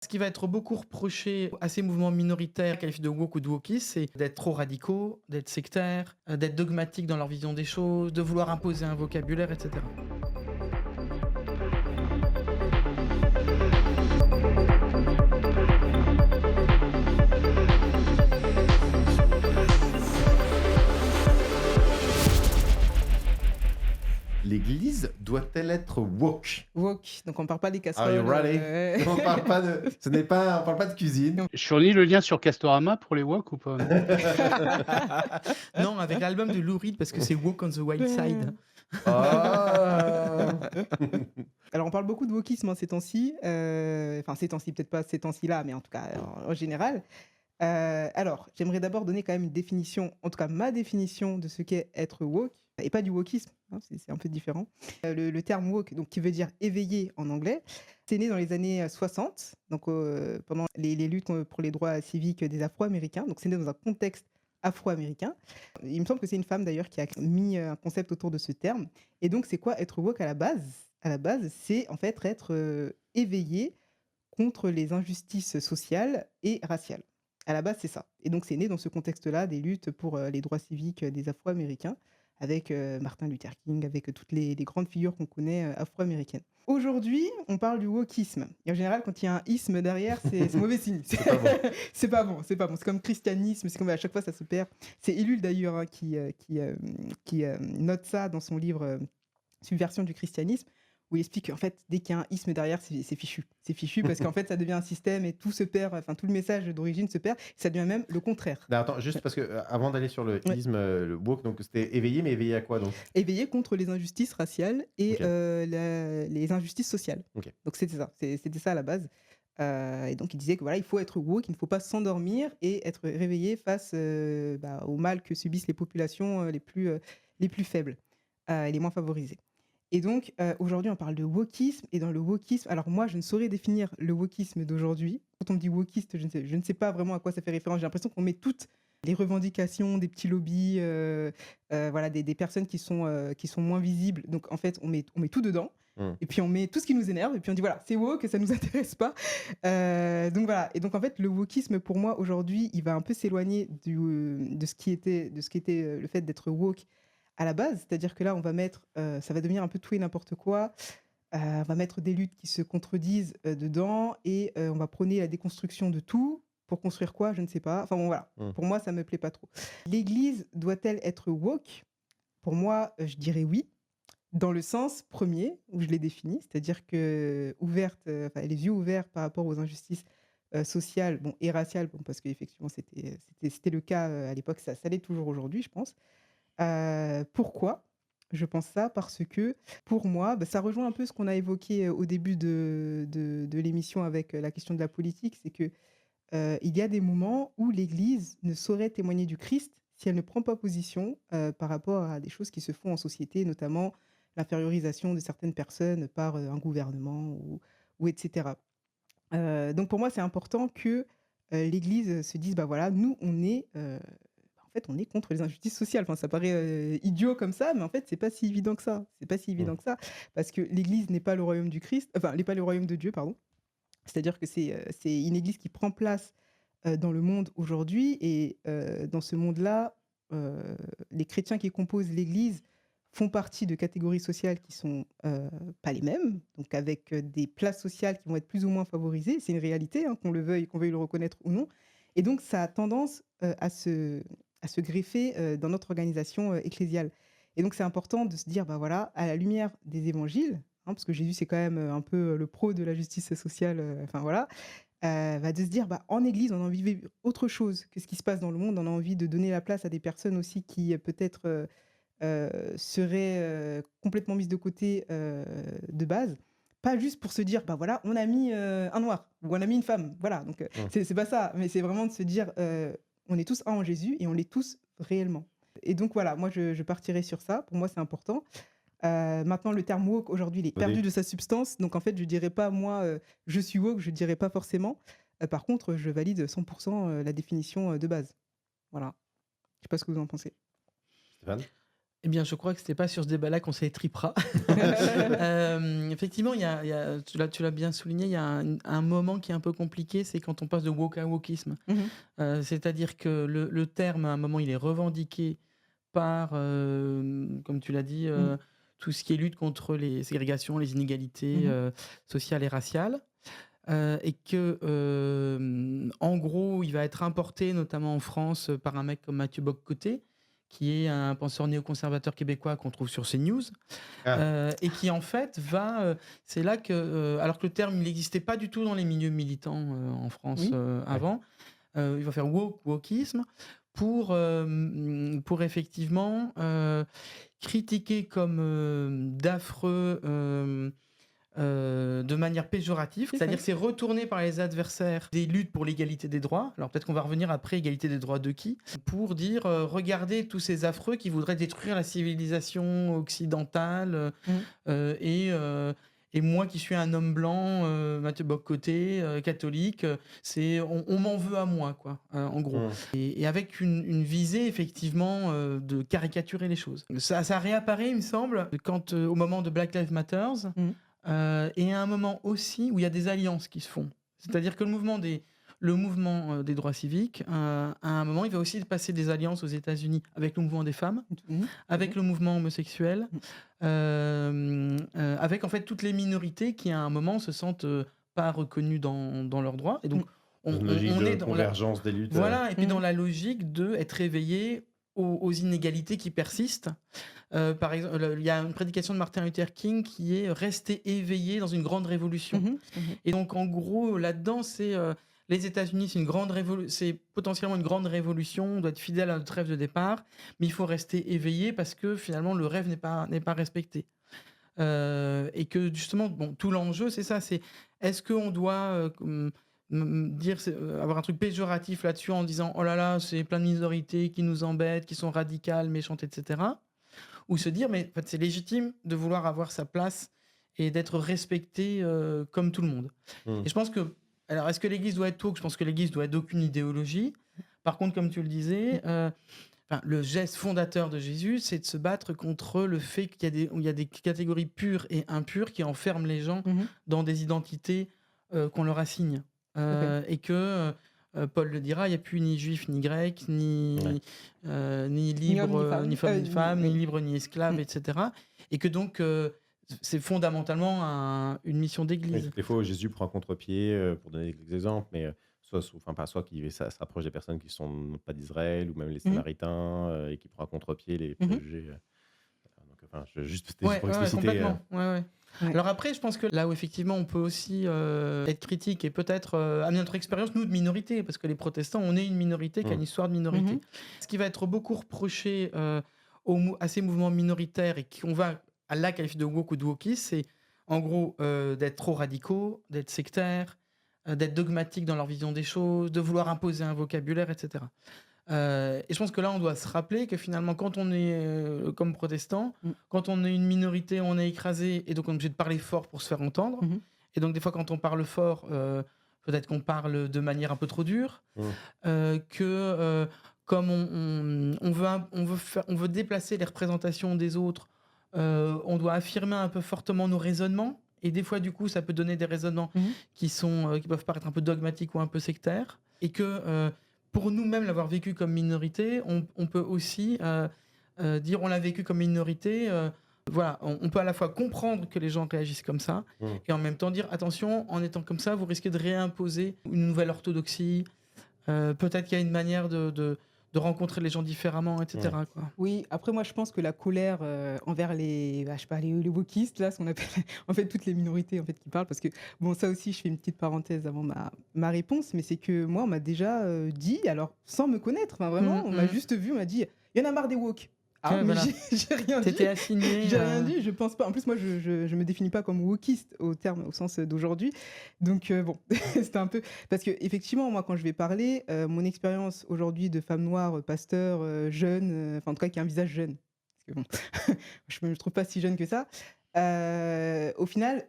Ce qui va être beaucoup reproché à ces mouvements minoritaires qualifiés de woke ou de wokistes, c'est d'être trop radicaux, d'être sectaires, d'être dogmatiques dans leur vision des choses, de vouloir imposer un vocabulaire, etc. L'Église doit-elle être woke? Wok, donc on parle pas des Are you casseroles. ready? On parle pas de, on parle pas de cuisine. Je fournis le lien sur Castorama pour les wok ou pas? Non, avec l'album de Lou Reed, parce que c'est Woke on the Wild Side. Ah. Alors on parle beaucoup de wokisme ces temps-ci, enfin ces temps-ci, peut-être pas ces temps-ci là, mais en tout cas en général. Alors, j'aimerais d'abord donner quand même une définition, en tout cas ma définition de ce qu'est être woke, et pas du wokisme, hein, c'est un peu différent. Le terme woke, donc, qui veut dire éveillé en anglais, c'est né dans les années 60, donc pendant les luttes pour les droits civiques des Afro-Américains, donc c'est né dans un contexte afro-américain. Il me semble que c'est une femme d'ailleurs qui a mis un concept autour de ce terme. Et donc c'est quoi être woke à la base? À la base, c'est en fait être éveillé contre les injustices sociales et raciales. À la base, c'est ça. Et donc, c'est né dans ce contexte-là des luttes pour les droits civiques des Afro-Américains, avec Martin Luther King, avec toutes les grandes figures qu'on connaît afro-américaines. Aujourd'hui, on parle du wokisme. Et en général, quand il y a un isme derrière, c'est mauvais signe. C'est pas bon. C'est pas bon, c'est pas bon. C'est comme christianisme, c'est comme à chaque fois ça se perd. C'est Ellul d'ailleurs hein, qui note ça dans son livre Subversion du christianisme, où il explique qu'en fait, dès qu'il y a un isme derrière, c'est fichu. C'est fichu parce qu'en fait, ça devient un système et tout se perd, enfin, tout le message d'origine se perd. Ça devient même le contraire. Non, attends, juste parce que avant d'aller sur le Ouais. isme, le woke, donc c'était éveillé, mais éveillé à quoi donc? Éveiller contre les injustices raciales et Ok. les injustices sociales. Ok. Donc c'était ça, c'était ça à la base. Et donc il disait que voilà, il faut être woke, il ne faut pas s'endormir et être réveillé face au mal que subissent les populations les plus faibles et les moins favorisées. Et donc, aujourd'hui, on parle de wokisme. Et dans le wokisme, alors moi, je ne saurais définir le wokisme d'aujourd'hui. Quand on me dit wokiste, je ne sais pas vraiment à quoi ça fait référence. J'ai l'impression qu'on met toutes les revendications des petits lobbies, voilà, des personnes qui sont moins visibles. Donc, en fait, on met tout dedans. Et puis, on met tout ce qui nous énerve. Et puis, on dit, voilà, c'est woke, ça ne nous intéresse pas. Donc, voilà. Et donc, en fait, le wokisme, pour moi, aujourd'hui, il va un peu s'éloigner de ce qui était le fait d'être woke à la base, c'est-à-dire que là, on va mettre, ça va devenir un peu tout et n'importe quoi. On va mettre des luttes qui se contredisent dedans et on va prôner la déconstruction de tout. Pour construire quoi? Je ne sais pas. Enfin bon, voilà. Pour moi, ça me plaît pas trop. L'Église doit-elle être woke? Pour moi, je dirais oui, dans le sens premier où je l'ai défini, c'est-à-dire que ouverte, enfin, les yeux ouverts par rapport aux injustices sociales, bon, et raciales, bon, parce qu'effectivement, c'était le cas à l'époque, ça l'est toujours aujourd'hui, je pense. Pourquoi je pense ça? Parce que pour moi, ça rejoint un peu ce qu'on a évoqué, au début de l'émission avec, la question de la politique. C'est que, il y a des moments où l'Église ne saurait témoigner du Christ si elle ne prend pas position, par rapport à des choses qui se font en société, notamment l'infériorisation de certaines personnes par, un gouvernement ou et cetera. Donc pour moi, c'est important que, l'Église se dise: «Bah, voilà, nous, on est, en fait, on est contre les injustices sociales». Enfin, ça paraît, idiot comme ça, mais en fait, c'est pas si évident que ça. C'est pas si évident que ça, parce que l'Église n'est pas le royaume du Christ, enfin, n'est pas le royaume de Dieu, pardon. C'est-à-dire que c'est une Église qui prend place, dans le monde aujourd'hui et dans ce monde-là, les chrétiens qui composent l'Église font partie de catégories sociales qui sont, pas les mêmes, donc avec, des places sociales qui vont être plus ou moins favorisées. C'est une réalité, hein, qu'on veuille le reconnaître ou non et donc ça a tendance, à se greffer, dans notre organisation, ecclésiale et donc c'est important de se dire: «Bah, voilà, à la lumière des évangiles», hein, parce que Jésus, c'est quand même, un peu, le pro de la justice sociale, enfin voilà, de se dire: «Bah, en église, on a envie de vivre autre chose que ce qui se passe dans le monde. On a envie de donner la place à des personnes aussi qui, peut-être, seraient, complètement mises de côté, de base». Pas juste pour se dire: «Bah, voilà, on a mis, un noir ou on a mis une femme». Voilà, donc c'est pas ça, mais c'est vraiment de se dire, on est tous un en Jésus et on l'est tous réellement et donc voilà, moi je partirais sur ça. Pour moi, c'est important. Maintenant le terme woke aujourd'hui, il est perdu Vas-y. de sa substance, donc en fait, je dirais pas moi, «Je suis woke», je dirais pas forcément. Par contre, je valide 100 la définition, de base. Voilà. Je sais pas ce que vous en pensez? Stéphane? Eh bien, je crois que c'était pas sur ce débat-là qu'on s'étripera. Effectivement, tu l'as bien souligné, il y a un moment qui est un peu compliqué, c'est quand on passe de woke à wokisme. Mmh. C'est-à-dire que le terme, à un moment, il est revendiqué par, comme tu l'as dit, Mmh. tout ce qui est lutte contre les ségrégations, les inégalités, Mmh. sociales et raciales. Et que, en gros, il va être importé, notamment en France, par un mec comme Mathieu Bock-Côté, qui est un penseur néoconservateur québécois qu'on trouve sur CNews, Ah, et qui en fait va, c'est là que, alors que le terme il n'existait pas du tout dans les milieux militants, en France, Oui. ouais. avant, il va faire wokisme pour effectivement, critiquer comme, d'affreux, de manière péjorative, C'est ça. c'est-à-dire que c'est retourné par les adversaires des luttes pour l'égalité des droits. Alors peut-être qu'on va revenir après égalité des droits de qui, pour dire regardez tous ces affreux qui voudraient détruire la civilisation occidentale, Mmh. et moi qui suis un homme blanc, Mathieu Bock-Côté, catholique, on m'en veut à moi, quoi, en gros. Mm. Et avec une visée effectivement de caricaturer les choses. Ça réapparaît, il me semble, quand, au moment de Black Lives Matter. Mmh. Et à un moment aussi où il y a des alliances qui se font. C'est-à-dire que le mouvement des droits civiques, à un moment, il va aussi passer des alliances aux États-Unis avec le mouvement des femmes, Mmh. avec le mouvement homosexuel, Mmh. avec en fait toutes les minorités qui, à un moment, se sentent pas reconnues dans leurs droits. Et donc, Dans on, une on- logique on de est dans la, convergence des luttes. voilà, et puis Mmh. dans la logique de être réveillé aux inégalités qui persistent. Par exemple, il y a une prédication de Martin Luther King qui est rester éveillé dans une grande révolution. Mmh. Mmh. Et donc, en gros, là-dedans, c'est les États-Unis, c'est potentiellement une grande révolution. On doit être fidèle à notre rêve de départ, mais il faut rester éveillé parce que finalement, le rêve n'est pas respecté. Et que justement, bon, tout l'enjeu, c'est ça. C'est est-ce qu'on doit avoir un truc péjoratif là-dessus en disant oh là là, c'est plein de minorités qui nous embêtent, qui sont radicales, méchantes, etc. Ou se dire mais en fait, c'est légitime de vouloir avoir sa place et d'être respecté comme tout le monde. Mm. Et je pense que alors est-ce que l'Église doit être woke? Je pense que l'Église doit être d'aucune idéologie. Par contre, comme tu le disais, enfin, le geste fondateur de Jésus, c'est de se battre contre le fait où il y a des catégories pures et impures qui enferment les gens Mmh. dans des identités qu'on leur assigne. Tout à fait. Et que, Paul le dira, il n'y a plus ni juif ni grec, Ouais. ni Ni homme ni libre, femme. ni femme ni femme, ni Oui. libre ni esclave, Mmh. etc. Et que donc, c'est fondamentalement une mission Oui, d'église. des fois, Jésus prend contre-pied, pour donner des exemples, mais soit qu'il se rapproche des personnes qui ne sont pas d'Israël ou même les Mmh. Samaritains, et qui prend à contre-pied les Mmh. préjugés. Donc, enfin, c'était juste Ouais, pour ouais, ouais, expliciter. complètement. Ouais, ouais. Ouais. Alors après, je pense que là où effectivement on peut aussi être critique et peut-être amener notre expérience, nous, de minorité, parce que les protestants, on est une minorité qui a une histoire de minorité. Mmh. Ce qui va être beaucoup reproché à ces mouvements minoritaires et qu'on va à la qualifier de woke ou de wokisme, c'est en gros d'être trop radicaux, d'être sectaires, d'être dogmatiques dans leur vision des choses, de vouloir imposer un vocabulaire, etc. Et je pense que là, on doit se rappeler que finalement, quand on est comme protestant, Mmh. quand on est une minorité, on est écrasé et donc on est obligé de parler fort pour se faire entendre. Mmh. Et donc, des fois, quand on parle fort, peut-être qu'on parle de manière un peu trop dure, Mm. comme on veut déplacer les représentations des autres, on doit affirmer un peu fortement nos raisonnements. Et des fois, du coup, ça peut donner des raisonnements Mmh. qui peuvent paraître un peu dogmatiques ou un peu sectaires. Et que pour nous-mêmes, l'avoir vécu comme minorité, on peut aussi dire on l'a vécu comme minorité. Voilà, on peut à la fois comprendre que les gens réagissent comme ça Mm. et en même temps dire attention, en étant comme ça, vous risquez de réimposer une nouvelle orthodoxie. Peut-être qu'il y a une manière de rencontrer les gens différemment, etc. Quoi. Oui, après moi je pense que la colère envers je sais pas, les wokistes, là, ce qu'on appelle en fait toutes les minorités en fait qui parlent, parce que bon ça aussi je fais une petite parenthèse avant ma réponse, mais c'est que moi on m'a déjà dit, alors sans me connaître, enfin vraiment, on m'a juste vu, on m'a dit il y en a marre des woke. Ah Ouais, mais voilà. j'ai rien dit. T'étais assigné. J'ai rien dit, je pense pas. En plus, moi, je me définis pas comme wokiste au sens d'aujourd'hui. Donc, bon, c'était un peu. Parce que, effectivement, moi, quand je vais parler, mon expérience aujourd'hui de femme noire, pasteur, jeune, enfin, en tout cas, qui a un visage jeune, parce que bon, je me trouve pas si jeune que ça, Au final,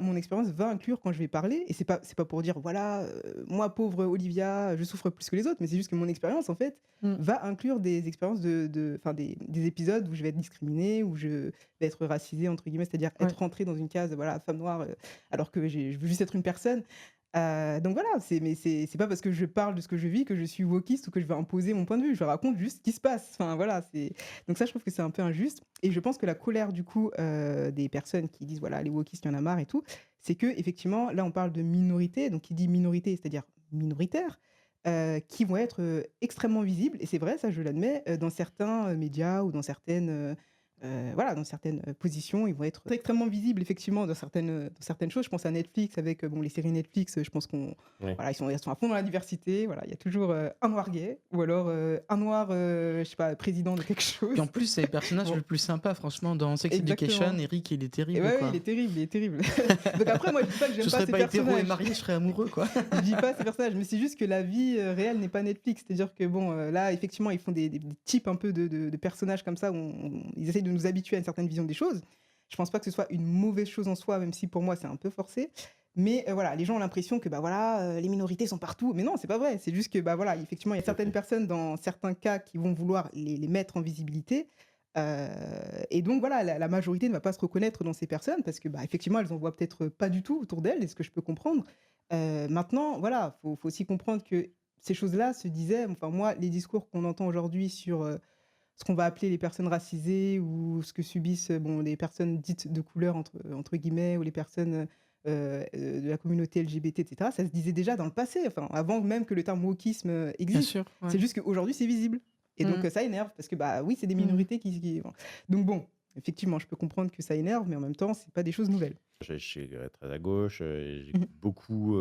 mon expérience va inclure quand je vais parler et c'est pas pour dire: «Voilà, moi pauvre Olivia, je souffre plus que les autres», mais c'est juste que mon expérience, en fait, Mmh. va inclure des expériences enfin des épisodes où je vais être discriminée, où je vais être «racisée» entre guillemets, c'est-à-dire Ouais. être rentrée dans une case, voilà, femme noire, alors que je veux juste être une personne. Donc voilà, c'est pas parce que je parle de ce que je vis que je suis wokiste ou que je vais imposer mon point de vue. Je raconte juste ce qui se passe. Enfin voilà, donc ça, je trouve que c'est un peu injuste et je pense que la colère du coup, des personnes qui disent: «Voilà, les wokistes, il y en a marre et tout», c'est que effectivement là, on parle de minorité, donc qui dit minorité, c'est-à-dire minoritaire, qui vont être, extrêmement visibles et c'est vrai, ça je l'admets, dans certains, médias ou voilà, dans certaines, positions, ils vont être extrêmement visibles effectivement dans certaines choses. Je pense à Netflix avec, bon les séries Netflix, je pense qu'on Oui. voilà, ils sont à fond dans la diversité, voilà, il y a toujours, un noir gay ou alors, un noir, je sais pas, président de quelque Puis chose. en plus, c'est le personnage Bon, le plus sympa franchement dans Sex Education, exactement. Eric, il est Et terrible, ouais, ouais, quoi. il est terrible. Donc après moi je dis pas que Je j'aime pas serais ces pas hétéro et personnages. marié, je serais amoureux, quoi. Je dis pas ces personnages, mais c'est juste que la vie, réelle n'est pas Netflix. C'est-à-dire que bon, là effectivement ils font des types un peu de personnages comme ça où ils essayent de nous habituer à une certaine vision des choses. Je pense pas que ce soit une mauvaise chose en soi, même si pour moi c'est un peu forcé. Mais, voilà, les gens ont l'impression que, bah, voilà, les minorités sont partout. Mais non, c'est pas vrai. C'est juste que, bah, voilà, effectivement, il y a Tout à certaines fait. personnes dans certains cas qui vont vouloir les mettre en visibilité. Et donc voilà, la majorité ne va pas se reconnaître dans ces personnes parce que, bah, effectivement, elles en voient peut-être pas du tout autour d'elles et ce que je peux comprendre. Maintenant, voilà, faut aussi comprendre que ces choses-là se disaient enfin moi, les discours qu'on entend aujourd'hui sur, ce qu'on va appeler les personnes racisées ou ce que subissent, bon, les personnes dites «de couleur» entre guillemets ou les personnes, de la communauté LGBT et cetera, ça se disait déjà dans le passé, enfin avant même que le terme wokisme, Bien existe. sûr, ouais. C'est juste qu'aujourd'hui c'est visible et donc Mmh. ça énerve parce que, bah, oui, c'est des Mmh. minorités qui donc bon, effectivement, je peux comprendre que ça énerve mais en même temps, c'est pas des choses nouvelles. Je suis, très à gauche, Mmh j'écoute beaucoup,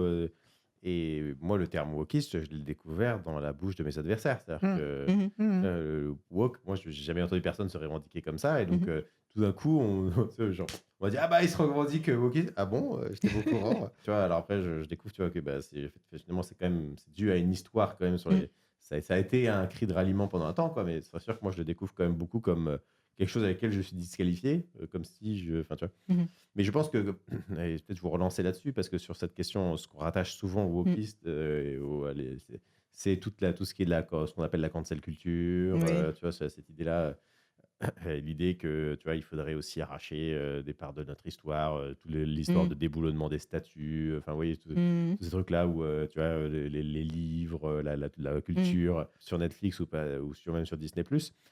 et moi, le terme wokiste, je l'ai découvert dans la bouche de mes adversaires. C'est-à-dire Mmh. que, mh. Mmh. woke, moi, j'ai jamais entendu personne se revendiquer comme ça et donc Mmh. tout d'un coup, on tu sais, genre, on va dire: «Ah bah, il se revendique, wokiste». «Ah bon? J'étais pas au courant». Tu vois? Alors après, je découvre, tu vois, que, bah, finalement, c'est quand même c'est dû à une histoire quand même sur Mmh. les ça a été un cri de ralliement pendant un temps, quoi, mais c'est sûr que moi, je le découvre quand même beaucoup comme, quelque chose avec lequel je suis disqualifié, comme si je enfin, tu vois? Mmh. Mais je pense que et peut-être vous relancer là-dessus parce que sur cette question, ce qu'on rattache souvent aux Mmh. wokistes, et aux allez, c'est tout ce qui est de la ce qu'on appelle la cancel culture, Oui. tu vois? Cette idée-là, l'idée que, tu vois, il faudrait aussi arracher, des parts de notre histoire, toute l'histoire Mmh. de déboulonnement des statuts, enfin, vous voyez, Mmh. tous ces trucs-là où, tu vois, les livres, la Mmh. culture sur Netflix ou pas ou même sur Disney+.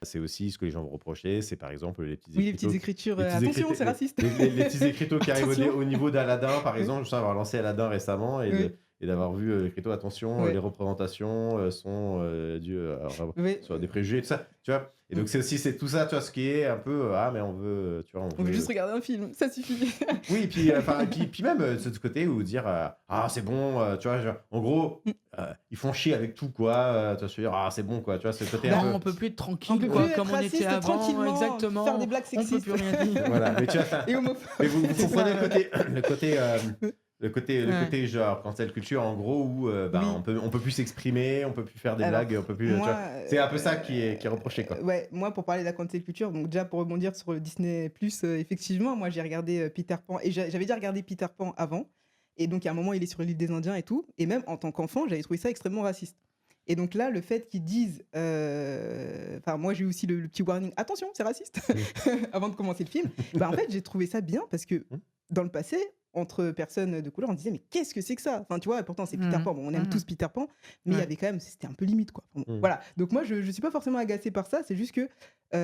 C'est aussi ce que les gens vont reprocher, c'est par exemple les petits Oui, les petites écriteaux écritures, les petits attention, écriteaux c'est raciste. les petits écriteaux qui arrivent Attention. au niveau d'Aladin, par Oui, exemple. Je sais avoir lancé Aladin récemment oui, et d'avoir vu, l'écriteau: «Attention, les ouais, représentations, sont, dues, oui, sur des préjugés», tout ça, tu vois? Et mmh. donc c'est tout ça, tu vois, ce qui est un peu, ah mais on veut, tu vois, on On veut juste veut regarder un film, ça suffit. oui, et puis, enfin, et puis même, de ce côté où dire, «Ah c'est bon», tu vois? Genre, en gros, Mmh. ils font chier avec tout quoi, tu vois? Je veux dire: «Ah c'est bon», quoi, tu vois? Ce côté un Bah, Non, peu on peut plus être on tranquille, peut plus quoi, ouais, être comme on était raciste avant, tranquillement, faire des exactement. blagues On peut plus sexistes rien dire. voilà, mais tu vois? Enfin, et mais homophobes, vous c'est comprenez ça, le ouais. côté le côté, le Ouais. côté genre cancel culture en gros où, ben, Oui, on peut plus s'exprimer, on peut plus faire des blagues, on alors peut plus, tu moi, vois? C'est un peu ça qui est reproché, quoi. ouais, moi pour parler de la cancel culture, donc déjà pour rebondir sur le Disney+, effectivement, moi j'ai regardé, Peter Pan et j'avais déjà regardé Peter Pan avant et donc à un moment il est sur l'île des Indiens et tout et même en tant qu'enfant, j'avais trouvé ça extrêmement raciste et donc là, le fait qu'ils disent, enfin moi j'ai eu aussi le petit warning: «Attention, c'est raciste» Mmh. avant de commencer le film. Bah, en fait, j'ai trouvé ça bien parce que Mmh. dans le passé, entre personnes de couleur, on disait: «Mais qu'est-ce que c'est que ça?» Enfin, tu vois? Et pourtant c'est Peter Mmh. Pan, bon on aime Mmh. tous Peter Pan, mais il y Ouais. avait quand même c'était un peu limite, quoi. Enfin bon, Mmh. voilà. Donc moi je suis pas forcément agacée par ça, c'est juste que,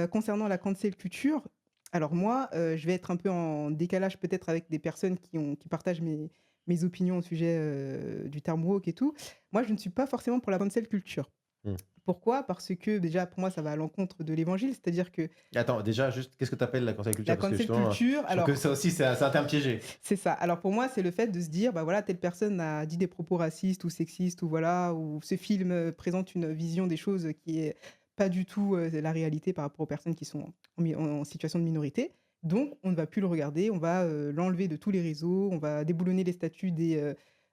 concernant la cancel culture, alors moi, je vais être un peu en décalage peut-être avec des personnes qui partagent mes opinions au sujet, du terme woke et tout. Moi, je ne suis pas forcément pour la cancel culture. Mmh. Pourquoi? Parce que déjà pour moi ça va à l'encontre de l'évangile, c'est-à-dire que Attends, déjà juste, qu'est-ce que tu appelles la cancel culture? la Parce que cancel justement, culture, je trouve que alors ça aussi c'est un terme piégé. c'est ça. Alors pour moi, c'est le fait de se dire: «Bah, voilà, telle personne a dit des propos racistes ou sexistes» ou voilà, ou ce film, présente une vision des choses, qui est pas du tout, la réalité par rapport aux personnes qui sont en situation de minorité. Donc on ne va plus le regarder, on va, l'enlever de tous les réseaux, on va déboulonner les statuts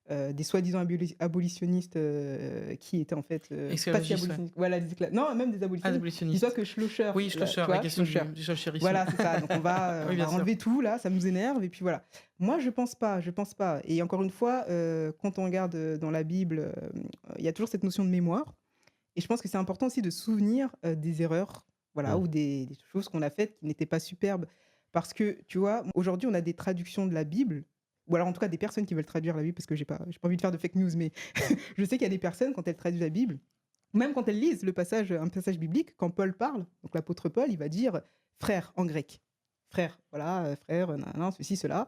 des soi-disant abolitionnistes qui étaient en fait pas si Esclavagistes, ouais. abolitionnistes. Voilà, non, même des Ah, abolitionnistes. abolitionnistes. Dis-toi que Schlosser, Oui, là, Schlosser, tu la vois, question Schlosser. du Schlosserisme. Voilà, c'est ça. Donc on va, Oui, on bien va sûr. enlever tout là, ça nous énerve et puis voilà. Moi, je pense pas, je pense pas. Et encore une fois, quand on regarde dans la Bible, il y a toujours cette notion de mémoire. Et je pense que c'est important aussi de se souvenir des erreurs, voilà, Mm. ou des choses qu'on a faites qui n'étaient pas superbes. Parce que, tu vois, aujourd'hui, on a des traductions de la Bible, ou alors en tout cas des personnes qui veulent traduire la Bible, parce que j'ai pas envie de faire de fake news, mais je sais qu'il y a des personnes, quand elles traduisent la Bible, même quand elles lisent un passage biblique, quand Paul parle, donc l'apôtre Paul, il va dire frère en grec. Frère, voilà, frère, nan, ceci, cela.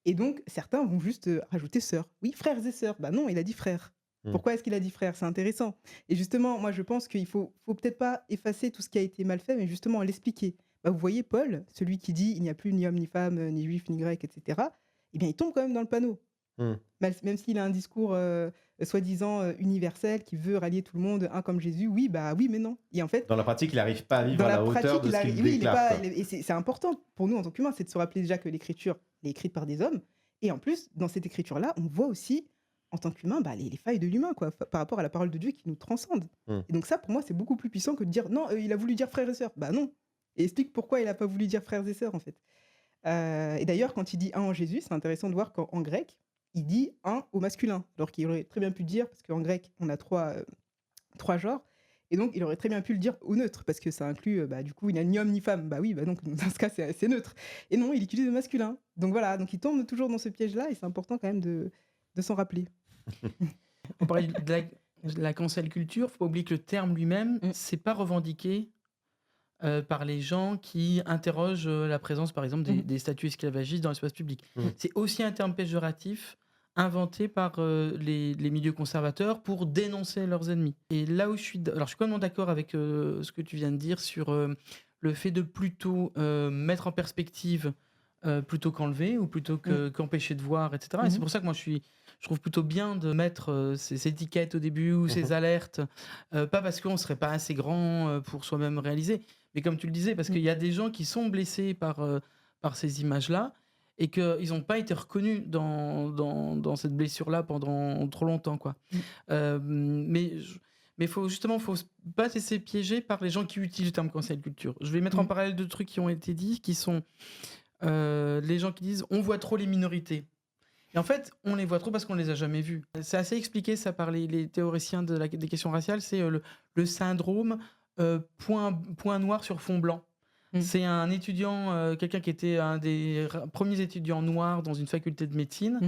Et donc, certains vont juste rajouter sœur. Oui, frères et sœurs. Bah non, il a dit frère. Mm. Pourquoi est-ce qu'il a dit frère? C'est intéressant. Et justement, moi, je pense qu'il faut peut-être pas effacer tout ce qui a été mal fait, mais justement l'expliquer. Bah, vous voyez, Paul, celui qui dit il n'y a plus ni homme, ni femme, ni juif, ni grec, etc., eh bien, il tombe quand même dans le panneau. Mm. Même s'il a un discours soi-disant universel qui veut rallier tout le monde, un comme Jésus, oui, bah oui, mais non. Et en fait, Dans la pratique, il n'arrive pas à vivre dans à la la hauteur pratique, de ce qu'il oui, il est déclare, pas, quoi. et c'est important pour nous en tant qu'humains, c'est de se rappeler déjà que l'écriture elle est écrite par des hommes. Et en plus, dans cette écriture-là, on voit aussi, en tant qu'humain, bah, les failles de l'humain, quoi, par rapport à la parole de Dieu qui nous transcende. Mm. Et donc ça, pour moi, c'est beaucoup plus puissant que de dire non, il a voulu dire frères et sœurs. Bah non. Et explique pourquoi il n'a pas voulu dire frères et sœurs, en fait. Et d'ailleurs, quand il dit un en Jésus, c'est intéressant de voir qu'en grec, il dit un au masculin, alors qu'il aurait très bien pu dire, parce qu'en grec, on a trois genres, et donc il aurait très bien pu le dire au neutre, parce que ça inclut, bah, du coup, il n'y a ni homme ni femme. Bah oui, bah donc dans ce cas, c'est neutre. Et non, il utilise le masculin. Donc voilà, donc il tombe toujours dans ce piège-là, et c'est important quand même de s'en rappeler. On parlait de la cancel culture, faut pas oublier que le terme lui-même, Mm. c'est pas revendiqué par les gens qui interrogent la présence, par exemple, Mhm. des statuts esclavagistes dans l'espace public. Mm. C'est aussi un terme péjoratif inventé par les milieux conservateurs pour dénoncer leurs ennemis. Et là où je suis complètement d'accord avec ce que tu viens de dire sur le fait de plutôt mettre en perspective plutôt qu'enlever ou plutôt qu'empêcher de voir, etc. Et c'est Mhm. pour ça que moi je trouve plutôt bien de mettre ces étiquettes au début ou ces alertes, pas parce qu'on serait pas assez grand pour soi-même réaliser, mais comme tu le disais, parce qu'il y a des gens qui sont blessés par ces images-là et qu'ils n'ont pas été reconnus dans cette blessure-là pendant trop longtemps, quoi. Mais faut pas se laisser piéger par les gens qui utilisent le terme cancel culture. Je vais mettre en parallèle deux trucs qui ont été dits, qui sont les gens qui disent on voit trop les minorités. Et en fait, on les voit trop parce qu'on les a jamais vus. C'est assez expliqué ça par les théoriciens des questions raciales, c'est le syndrome point noir sur fond blanc. C'est un étudiant, quelqu'un qui était un des premiers étudiants noirs dans une faculté de médecine.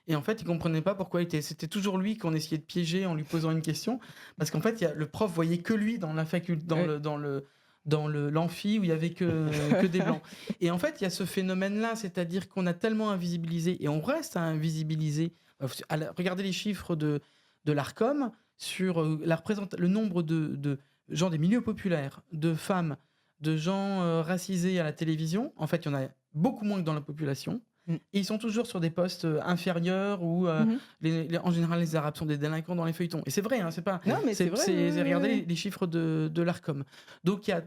Et en fait, il comprenait pas pourquoi c'était toujours lui qu'on essayait de piéger en lui posant une question. Parce qu'en fait, le prof voyait que lui dans la faculté, dans l'amphi où il y avait que des blancs. Et en fait, il y a ce phénomène-là, c'est-à-dire qu'on a tellement invisibilisé et on reste à invisibiliser. Regardez les chiffres de l'Arcom sur le nombre de gens des milieux populaires, de femmes, de gens racisés à la télévision. En fait, il y en a beaucoup moins que dans la population. Et ils sont toujours sur des postes inférieurs où, en général, les Arabes sont des délinquants dans les feuilletons. Et c'est vrai, hein, c'est pas. Non, mais c'est vrai. Regardez les chiffres de l'Arcom. Donc, il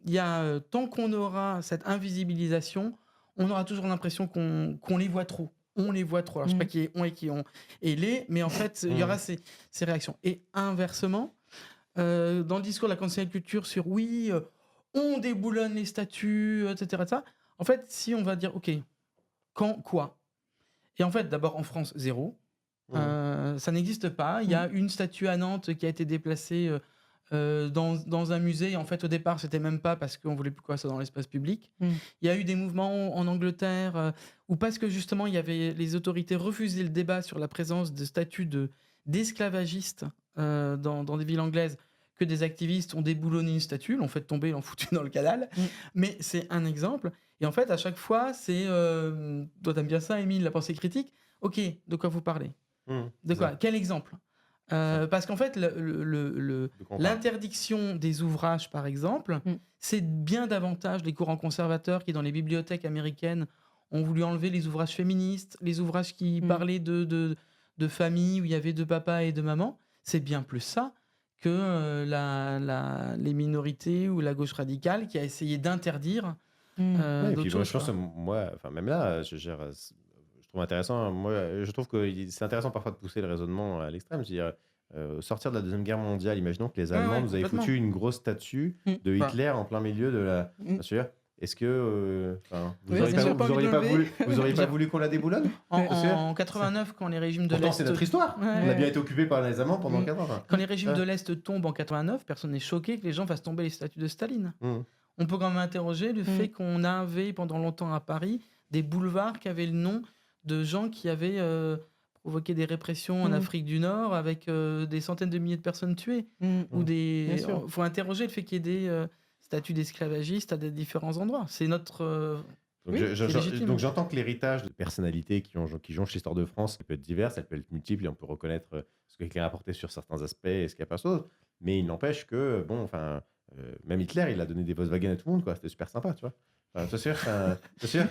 y a tant qu'on aura cette invisibilisation, on aura toujours l'impression qu'on les voit trop. On les voit trop. Alors, je sais pas qui est on et qui ont et les, mais en fait, il y aura ces réactions. Et inversement, dans le discours de la cancel culture sur oui, on déboulonne les statuts, etc., etc. En fait, si on va dire, OK, quand, quoi? Et en fait, d'abord, en France, zéro. Ça n'existe pas. Il y a une statue à Nantes qui a été déplacée dans un musée. Et en fait, au départ, c'était même pas parce qu'on voulait plus quoi ça dans l'espace public. Il y a eu des mouvements en Angleterre où parce que justement, les autorités refusaient le débat sur la présence de statues d'esclavagistes dans des villes anglaises, que des activistes ont déboulonné une statue, l'ont fait tomber, l'ont foutu dans le canal. Mais c'est un exemple. Et en fait, à chaque fois, c'est... toi, t'aimes bien ça, Émile, la pensée critique. OK, de quoi vous parlez? De quoi? Quel exemple? Parce qu'en fait, l'interdiction des ouvrages, par exemple, c'est bien davantage les courants conservateurs qui, dans les bibliothèques américaines, ont voulu enlever les ouvrages féministes, les ouvrages qui parlaient de famille où il y avait deux papas et deux mamans. C'est bien plus ça que les minorités ou la gauche radicale qui a essayé d'interdire Et d'autres puis moi, choses. je pense que moi, enfin, même là, je trouve intéressant. Moi, je trouve que c'est intéressant parfois de pousser le raisonnement à l'extrême. Je veux dire, sortir de la Deuxième Guerre mondiale, imaginons que les Ouais, Allemands ouais, nous avaient complètement. foutu une grosse statue Mm. de Enfin, Hitler en plein milieu de la. Mm. Bien sûr. Est-ce que vous Oui, auriez bien pas, sûr, pas vous envie de auriez pas le voulu, lever. vous auriez pas Dire- voulu qu'on la déboulonne? en, Bien sûr. en 89, quand les régimes de Pourtant, c'est l'Est... notre histoire. Ouais. On a bien été occupé par les Allemands pendant Mm. 4 ans. Enfin. Quand les régimes Ouais. de l'Est tombent en 89, personne n'est choqué que les gens fassent tomber les statues de Staline. Mm. On peut quand même interroger le fait qu'on avait pendant longtemps à Paris des boulevards qui avaient le nom de gens qui avaient provoqué des répressions en Mm. Afrique du Nord avec des centaines de milliers de personnes tuées. Mm. Ou Bien sûr. faut interroger le fait qu'il y ait des statues d'esclavagistes à des différents endroits. C'est notre... Donc, Oui, c'est légitime. donc j'entends que l'héritage de personnalités qui jonchent l'histoire de France elle peut être diverse, elle peut être multiple et on peut reconnaître ce que quelqu'un a apporté sur certains aspects et ce qu'il n'y a pas d'autre. Mais il n'empêche que, bon, enfin, même Hitler, il a donné des Volkswagen à tout le monde, quoi. C'était super sympa, tu vois. Enfin, t'es sûr, t'es sûr.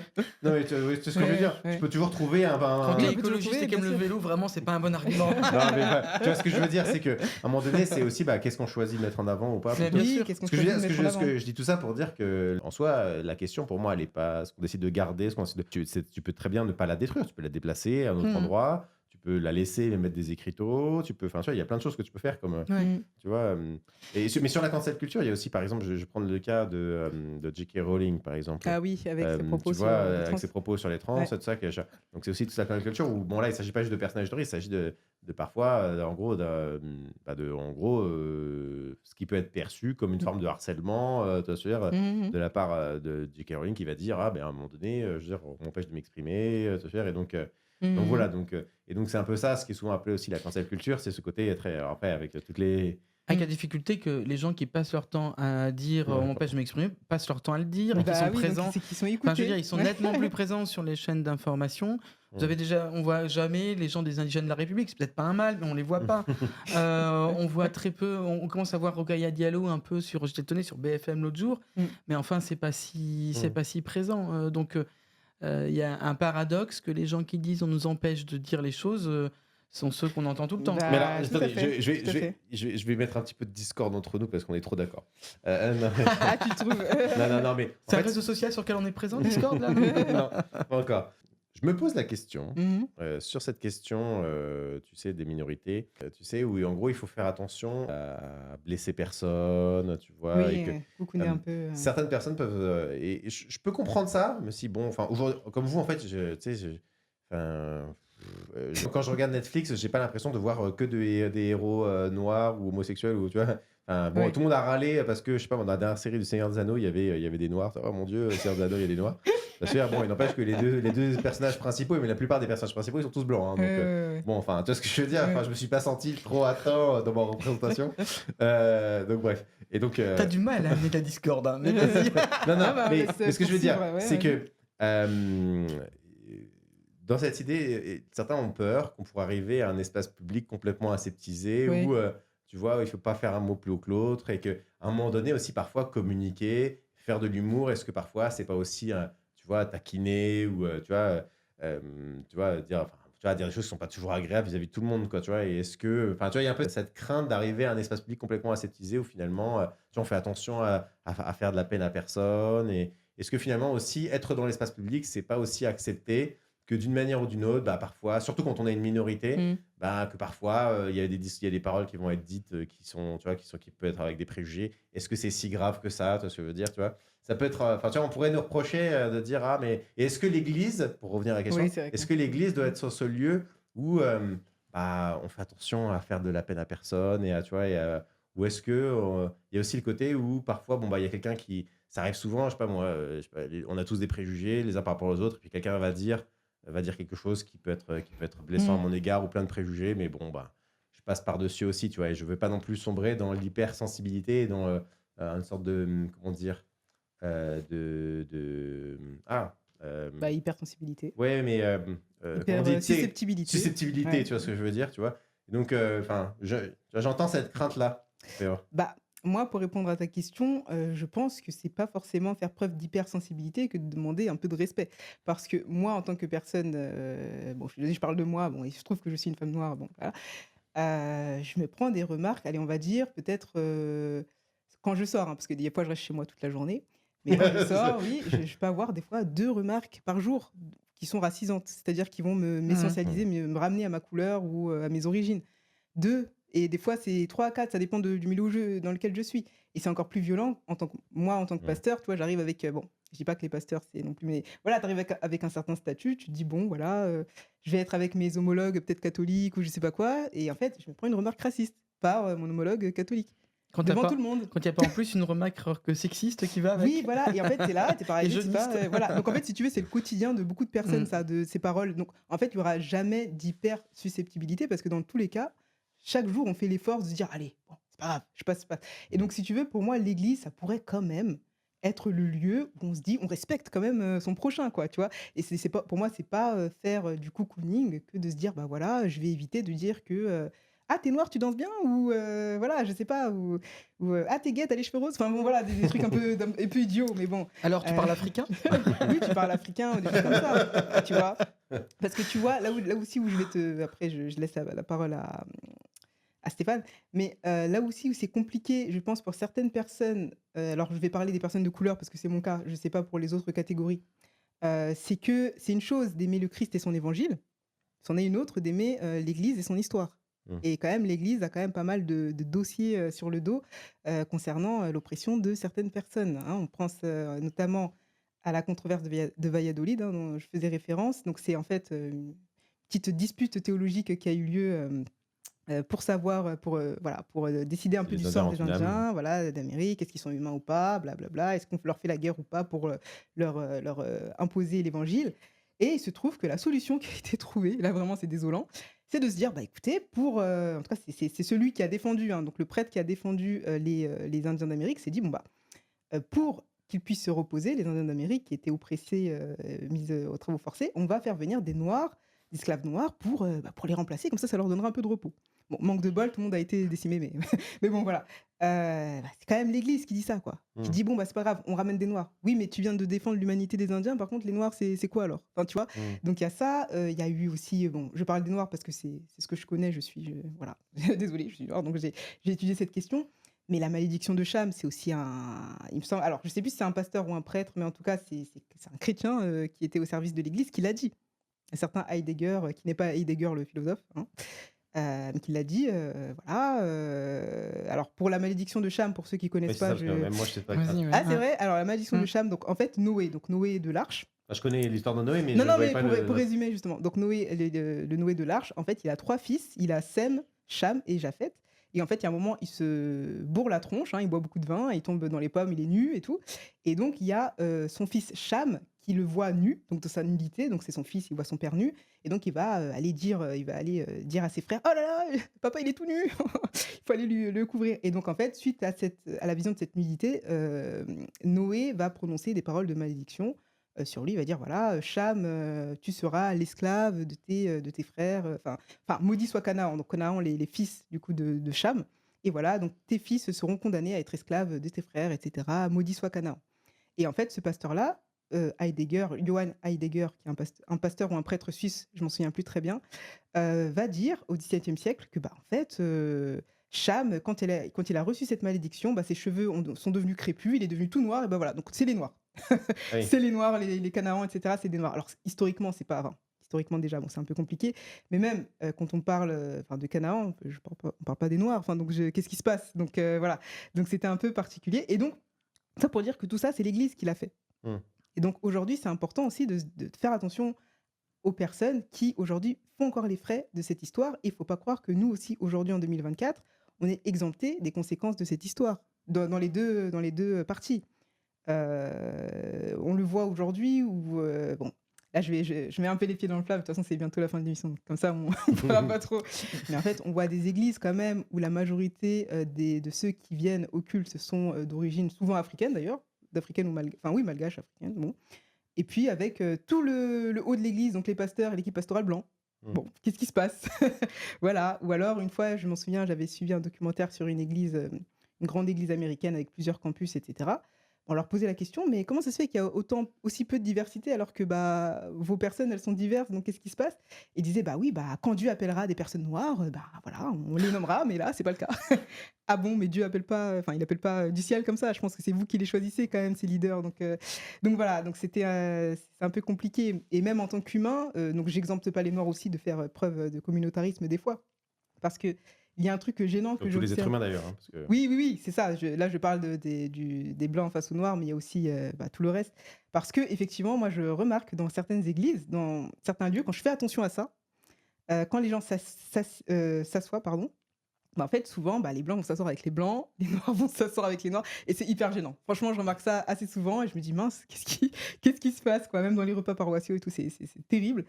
Non, mais oui, c'est ce que je veux Ouais, dire. ouais. Tu peux toujours trouver un. Quand Oui, t'es on peut toujours écologiste trouver, et qui aime bien le sûr. vélo, vraiment, c'est pas un bon argument. Non, mais tu vois ce que je veux dire, c'est que à un moment donné, c'est aussi qu'est-ce qu'on choisit de mettre en avant ou pas. Mais plutôt. bien Oui, sûr. qu'est-ce qu'on Ce que je veux choisit dire, de mettre en avant? je dis tout ça pour dire que, en soi, la question pour moi, elle est pas ce qu'on décide de garder, ce qu'on décide tu peux très bien ne pas la détruire, tu peux la déplacer à un autre Mhm. endroit, tu peux la laisser, mais mettre des écriteaux, tu peux, enfin, tu vois, il y a plein de choses que tu peux faire comme, Ouais. Mm. tu vois. Mais sur la cancel culture, il y a aussi, par exemple, je vais prendre le cas de J.K. Rowling, par exemple. Ah oui, avec ses propos Tu sur vois, les avec trans. ses propos sur les trans, Ouais. et tout ça. Donc c'est aussi toute la cancel culture où, bon, là, il ne s'agit pas juste de personnages historiques, il s'agit de parfois, en gros, ce qui peut être perçu comme une forme de harcèlement, tu vois ce que je veux dire, Mhm. de la part de J.K. Rowling qui va dire, ah, ben, à un moment donné, je veux dire, on m'empêche de m'exprimer, tu vois ce que je veux dire, et donc Mhm. voilà, et donc c'est un peu ça, ce qui est souvent appelé aussi la cancel culture, c'est ce côté très, alors après, avec toutes les. Avec la difficulté que les gens qui passent leur temps à dire Ouais. on m'empêche de m'exprimer, passent leur temps à le dire et qui Bah sont oui, donc présents. c'est qu'ils sont Enfin, je veux écoutés. dire, ils sont nettement plus présents sur les chaînes d'information. Vous avez déjà, on voit jamais les gens des indigènes de la République, c'est peut-être pas un mal, mais on les voit pas. On voit très peu. On commence à voir Rokhaya Diallo un peu sur. J'étais étonné sur BFM l'autre jour, Mm. mais enfin c'est pas si Mm. présent. Donc il y a un paradoxe que les gens qui disent on nous empêche de dire les choses sont ceux qu'on entend tout le temps. Bah, Mais alors, tout à attendez, fait, tout à fait. je vais mettre un petit peu de discorde entre nous parce qu'on est trop d'accord. Non, Ah, tu trouves? non, mais. C'est En un fait, réseau social sur lequel on est présent, Discord là non, pas encore. Je me pose la question, Mhm. sur cette question, tu sais, des minorités, tu sais, où en gros, il faut faire attention à blesser personne, tu vois, et Oui, que coucou est un peu. certaines personnes peuvent. Et je peux comprendre ça, mais si, bon, enfin, aujourd'hui, comme vous, en fait, tu sais, quand je regarde Netflix, j'ai pas l'impression de voir que des héros noirs ou homosexuels, ou tu vois. Enfin, bon, Ouais. tout le monde a râlé parce que, je sais pas, dans la dernière série du Seigneur des Anneaux, il y avait des noirs. Oh mon Dieu, Seigneur des Anneaux, il y a des noirs. Parce que, bon, il n'empêche que les deux personnages principaux, mais la plupart des personnages principaux, ils sont tous blancs. Hein, donc, Ouais. bon, enfin, tu vois ce que je veux dire. Enfin, Ouais. je me suis pas senti trop à temps dans ma représentation. Donc, bref. Et donc. T'as du mal à amener de la Discord, hein, mais vas-y. Non, non, Ah bah, mais ce que je veux dire, poursuivre, ouais, c'est ouais. que dans cette idée, certains ont peur qu'on pourrait arriver à un espace public complètement aseptisé Oui. où, tu vois, il ne faut pas faire un mot plus haut que l'autre et qu'à un moment donné aussi, parfois, communiquer, faire de l'humour, est-ce que parfois, c'est pas aussi, tu vois, taquiner ou, tu vois, dire des choses qui sont pas toujours agréables vis-à-vis de tout le monde, quoi, tu vois, et est-ce que, enfin, tu vois, il y a un peu cette crainte d'arriver à un espace public complètement aseptisé où finalement, tu vois, on fait attention à faire de la peine à personne, et est-ce que finalement aussi, être dans l'espace public, c'est pas aussi accepter que d'une manière ou d'une autre, bah, parfois, surtout quand on est une minorité, Mm. bah, que parfois, il y a des paroles qui vont être dites qui peuvent être avec des préjugés. Est-ce que c'est si grave que ça, tu vois ce que je veux dire, tu vois? Ça peut être, enfin, tu vois, on pourrait nous reprocher de dire, ah, mais et est-ce que l'Église, pour revenir à la question, Oui, c'est vrai est-ce que l'Église doit être sur ce lieu où bah, on fait attention à faire de la peine à personne et tu vois, ou est-ce que il y a aussi le côté où parfois, bon, bah, il y a quelqu'un qui, ça arrive souvent, je sais pas moi, je sais pas, on a tous des préjugés les uns par rapport aux autres, et puis quelqu'un va dire quelque chose qui peut être blessant à Mm. mon égard ou plein de préjugés, mais bon, bah, je passe par-dessus aussi, tu vois, et je veux pas non plus sombrer dans l'hypersensibilité et dans une sorte de, comment dire, ah, Bah, hypersensibilité. ouais, mais comment on dit, tu sais, Susceptibilité. susceptibilité, Ouais. tu vois ce que je veux dire, tu vois. Et donc, enfin, j'entends cette crainte-là. Théo. Bah, moi, pour répondre à ta question, je pense que c'est pas forcément faire preuve d'hypersensibilité que de demander un peu de respect. Parce que moi, en tant que personne, bon, je parle de moi, bon, il se trouve que je suis une femme noire, bon, voilà. Je me prends des remarques, allez, on va dire, peut-être quand je sors, hein, parce que des fois, je reste chez moi toute la journée. Mais quand je sors, oui, je peux avoir des fois 2 remarques par jour qui sont racisantes, c'est-à-dire qui vont Mmh. m'essentialiser, me ramener à ma couleur ou à mes origines. 2 et des fois c'est 3 à 4, ça dépend du milieu dans lequel je suis et c'est encore plus violent moi, en tant que Mmh. pasteur, tu vois, j'arrive avec, bon, je dis pas que les pasteurs, c'est non plus mais voilà, tu arrives avec un certain statut, tu te dis: «Bon, voilà, je vais être avec mes homologues peut-être catholiques ou je sais pas quoi» et en fait, je me prends une remarque raciste par, mon homologue, catholique, Quand tu devant tout pas le monde. quand il y a pas en plus une remarque que sexiste qui va Oui, avec voilà et en fait, tu es là, tu es et paralysé, tu sais pas, jauniste. voilà. Donc en fait, si tu veux, c'est le quotidien de beaucoup de personnes Mmh. ça, de ces paroles. Donc en fait, il y aura jamais d'hyper-susceptibilité parce que dans tous les cas, chaque jour, on fait l'effort de se dire: «Allez, bon, c'est pas grave, je passe» et Mmh. donc si tu veux, pour moi, l'église, ça pourrait quand même être le lieu où on se dit on respecte quand même, son prochain, quoi, tu vois? Et c'est pas pour moi, c'est pas, faire, du cocooning que de se dire: «Bah, voilà, je vais éviter de dire que, "Ah, tu es noir, tu danses bien" ou voilà, je sais pas, ou «Ah, tu es gay, tu as les cheveux roses». Enfin bon, voilà, des trucs un peu idiots, mais bon, Alors tu heu, parles africain? oui, tu parles africain ou des choses comme ça, tu vois? Parce que tu vois, là aussi où je vais te après je laisse la parole à Stéphane, mais là aussi où c'est compliqué, je pense pour certaines personnes, alors je vais parler des personnes de couleur parce que c'est mon cas, je sais pas pour les autres catégories, c'est que c'est une chose d'aimer le Christ et son évangile, c'en est une autre d'aimer, l'Église et son histoire. Mmh. Et quand même l'Église a quand même pas mal de dossiers, sur le dos, concernant, l'oppression de certaines personnes, hein. On pense, notamment à la controverse de Valladolid, hein, dont je faisais référence. Donc c'est en fait, une petite dispute théologique qui a eu lieu, pour savoir, voilà, pour, décider un C'est peu du les Indiens sort en des finale. Indiens, voilà, d'Amérique. Est-ce qu'ils sont humains ou pas? Blablabla. Est-ce qu'on leur fait la guerre ou pas pour, imposer l'évangile? Et il se trouve que la solution qui a été trouvée, là vraiment c'est désolant, c'est de se dire: «Bah écoutez, pour», en tout cas c'est celui qui a défendu, hein, donc le prêtre qui a défendu, les Indiens d'Amérique s'est dit: «Bon bah, pour qu'ils puissent se reposer, les Indiens d'Amérique qui étaient oppressés, mis, aux travaux forcés, on va faire venir des noirs, des esclaves noirs pour les remplacer, comme ça leur donnera un peu de repos». Bon, manque de bol, tout le monde a été décimé, mais mais bon voilà. C'est quand même l'Église qui dit ça, quoi. Qui Mmh. dit: «Bon, bah, c'est pas grave, on ramène des noirs». Oui, mais tu viens de défendre l'humanité des Indiens, par contre les noirs c'est quoi alors? Enfin, tu vois? Mmh. Donc il y a ça, il y a eu aussi, bon, je parle des noirs parce que c'est ce que je connais, je voilà, désolée, je suis noire, donc j'ai étudié cette question. Mais la malédiction de Cham, c'est aussi il me semble, alors je sais plus si c'est un pasteur ou un prêtre, mais en tout cas c'est un chrétien, qui était au service de l'Église qui l'a dit. Un certain Heidegger, qui n'est pas Heidegger le philosophe, hein, mais qui l'a dit, voilà, alors pour la malédiction de Cham, pour ceux qui Oui, connaissent c'est pas, ça, parce que je même moi, je sais pas que ça. Vas-y, ah c'est ouais. vrai? Alors la malédiction de Mmh. Cham, donc en fait Noé de l'arche. Bah, je connais l'histoire de Noé, mais Non, je non, voyais mais pas pour le. résumer justement, donc Noé, le Noé de l'arche, en fait, il a 3 fils, il a Sem, Cham et Japheth et en fait, il y a un moment, il se bourre la tronche, hein, il boit beaucoup de vin, il tombe dans les pommes, il est nu et tout et donc il y a, son fils Cham qui le voit nu, donc dans sa nudité, donc c'est son fils, il voit son père nu et donc il va aller, dire à ses frères: «Oh là là, papa il est tout nu, il faut aller le couvrir» et donc en fait, suite à la vision de cette nudité, Noé va prononcer des paroles de malédiction sur lui, il va dire voilà, Cham, tu seras l'esclave de tes frères, enfin maudit soit Canaan, donc Canaan les fils du coup de Cham et voilà donc tes fils seront condamnés à être esclaves de tes frères et cetera, maudit soit Canaan et en fait ce pasteur-là, Heidegger, Johann Heidegger qui est un pasteur ou un prêtre suisse, je m'en souviens plus très bien, va dire au XVIIe siècle que, bah, en fait, Cham quand il a reçu cette malédiction, bah, ses cheveux sont devenus crépus, il est devenu tout noir et bah, voilà donc c'est les noirs. Ah oui. C'est les Noirs, les Canarans, et cetera, c'est des Noirs. Alors historiquement, c'est pas enfin, historiquement déjà, bon, c'est un peu compliqué, mais même, quand on parle, enfin de Canaan, on parle pas des Noirs, enfin donc qu'est-ce qui se passe? Donc voilà, donc c'était un peu particulier et donc ça pour dire que tout ça, c'est l'Église qui l'a fait Mmh. et donc aujourd'hui, c'est important aussi de faire attention aux personnes qui aujourd'hui font encore les frais de cette histoire. Il faut pas croire que nous aussi, aujourd'hui en 2024, on est exemptés des conséquences de cette histoire, dans les 2 parties. On le voit aujourd'hui où, bon, là je mets un peu les pieds dans le plat, de toute façon c'est bientôt la fin de l'émission, donc comme ça on on parlera pas trop. Mais en fait, on voit des églises quand même où la majorité, de ceux qui viennent au culte sont, d'origine souvent africaine d'ailleurs, d'africaine ou enfin oui malgache, africaine, bon. Et puis avec, tout le haut de l'église, donc les pasteurs et l'équipe pastorale blanc. Mmh. Bon, qu'est-ce qui se passe? Voilà, ou alors une fois, je m'en souviens, j'avais suivi un documentaire sur une église, une grande église américaine avec plusieurs campus et cetera. on leur posait la question, mais comment ça se fait qu'il y a aussi peu de diversité alors que vos personnes, elles sont diverses, donc qu'est-ce qui se passe? Et ils disaient, bah oui, quand Dieu appellera des personnes noires, voilà, on les nommera, mais là, c'est pas le cas. Ah bon, mais Dieu appelle pas, enfin, il appelle pas du ciel comme ça. Je pense que c'est vous qui les choisissez quand même, ces leaders. Donc voilà, donc c'est un peu compliqué. Et même en tant qu'humain, donc j'exempte pas les noirs aussi de faire preuve de communautarisme des fois. Parce que il y a un truc gênant que Comme tous les êtres j'observe. humains d'ailleurs. Hein, parce que... Oui, oui, oui, c'est ça. Là, je parle des blancs face aux noirs, mais il y a aussi tout le reste. Parce que effectivement, moi, je remarque dans certaines églises, dans certains lieux, quand je fais attention à ça, quand les gens s'assoient, pardon, en fait, souvent, les blancs vont s'asseoir avec les blancs, les noirs vont s'asseoir avec les noirs, et c'est hyper gênant. Franchement, je remarque ça assez souvent, et je me dis, mince, qu'est-ce qui se passe, quoi, même dans les repas paroissiaux et tout, c'est terrible.